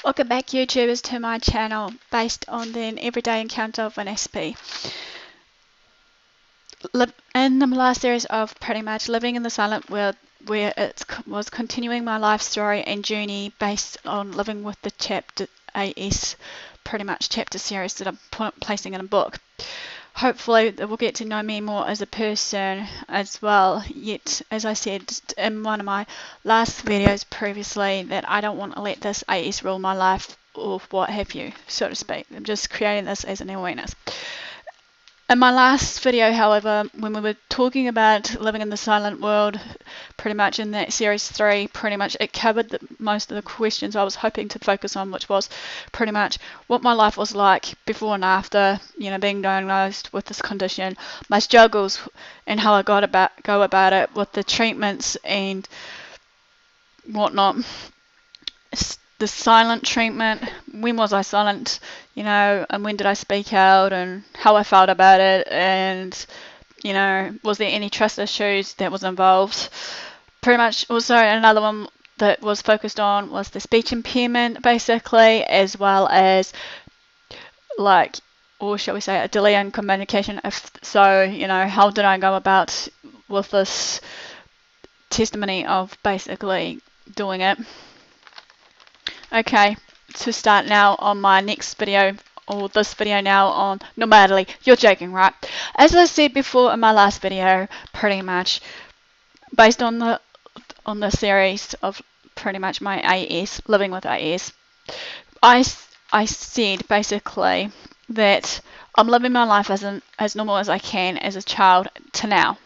Welcome back, YouTubers, to my channel based on the everyday encounter of an SP. In the last series of pretty much living in the silent world, where it was continuing my life story and journey based on living with the chapter AS, pretty much chapter series that I'm placing in a book. Hopefully they will get to know me more as a person as well. Yet, as I said in one of my last videos previously, that I don't want to let this AS rule my life or what have you, so to speak. I'm just creating this as an awareness. In my last video, however, when we were talking about living in the silent world, pretty much in that series 3, pretty much it covered most of the questions I was hoping to focus on, which was pretty much what my life was like before and after, being diagnosed with this condition, my struggles and how I go about it with the treatments and whatnot. The silent treatment, when was I silent, and when did I speak out, and how I felt about it, and was there any trust issues that was involved. Pretty much also another one that was focused on was the speech impairment, basically, as well as or shall we say a delay in communication. If so, how did I go about with this testimony of basically doing it. Okay, to start now on my next video, or this video now on normality. You're joking, right? As I said before in my last video, pretty much based on the series of pretty much my AS, living with AS, I said basically that I'm living my life as normal as I can as a child to now.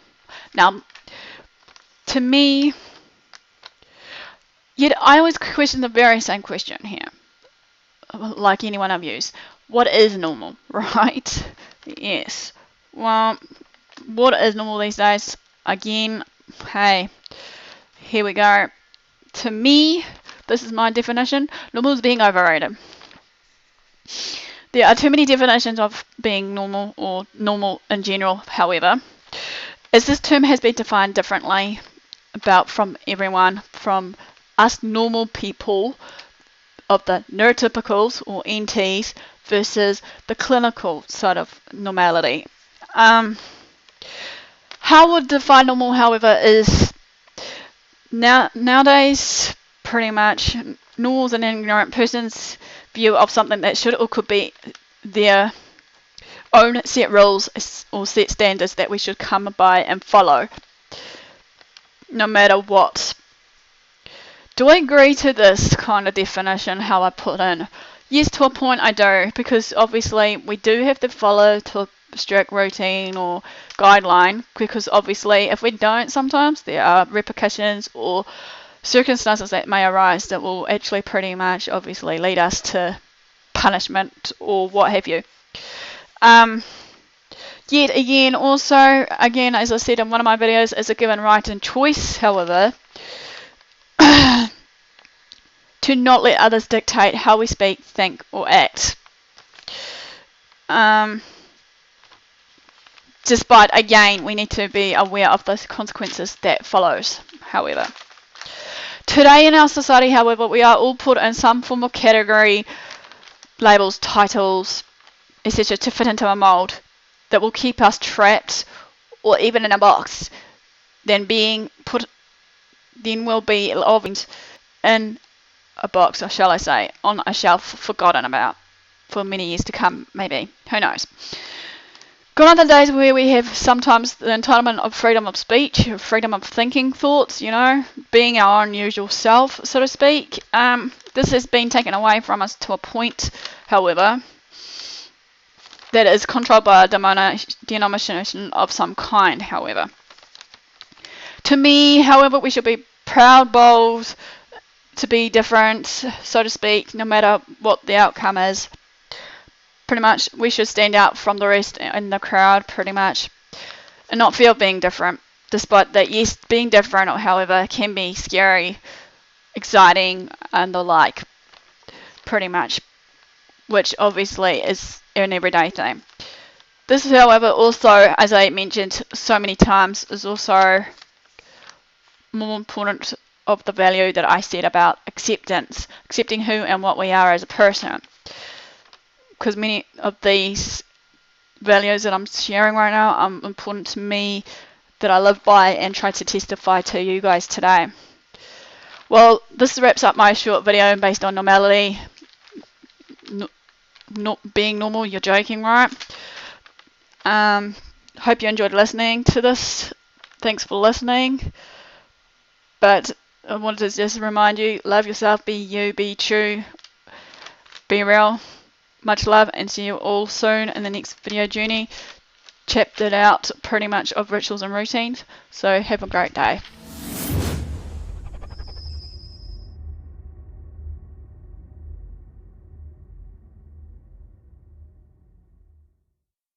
Now, to me, yet I always question the very same question here, like any one of you. What is normal, right? Yes. Well, what is normal these days? Again, hey, here we go. To me, this is my definition. Normal is being overrated. There are too many definitions of being normal or normal in general, however, as this term has been defined differently from everyone, from us normal people of the neurotypicals or NTs versus the clinical side of normality. How would define normal, however, is nowadays pretty much normal is an ignorant person's view of something that should or could be their own set rules or set standards that we should come by and follow, no matter what. Do I agree to this kind of definition, how I put in? Yes, to a point I do, because obviously we do have to follow to a strict routine or guideline, because obviously if we don't, sometimes there are repercussions or circumstances that may arise that will actually pretty much obviously lead us to punishment or what have you. Yet again, also, as I said in one of my videos, is a given right and choice, however, to not let others dictate how we speak, think, or act. Despite, again, we need to be aware of the consequences that follows, however. Today in our society, however, we are all put in some form of category, labels, titles, etc. to fit into a mold that will keep us trapped or even in a box. Then we'll be in a box, or shall I say, on a shelf, forgotten about for many years to come, maybe. Who knows? Gone are the days where we have sometimes the entitlement of freedom of speech, freedom of thinking thoughts, being our own usual self, so to speak. This has been taken away from us to a point, however, that is controlled by a denomination of some kind, however. To me, however, we should be proud, bold, to be different, so to speak, no matter what the outcome is. Pretty much, we should stand out from the rest in the crowd, pretty much, and not feel being different. Despite that, yes, being different, however, can be scary, exciting, and the like, pretty much, which obviously is an everyday thing. This, however, also, as I mentioned so many times, is also more important of the value that I said about acceptance. accepting who and what we are as a person. Because many of these values that I'm sharing right now are important to me, that I live by and try to testify to you guys today. Well, this wraps up my short video based on normality. Not being normal, you're joking, right? Hope you enjoyed listening to this. Thanks for listening. But I wanted to just remind you, love yourself, be you, be true, be real. Much love, and see you all soon in the next video journey. Chaptered out pretty much of rituals and routines. So have a great day.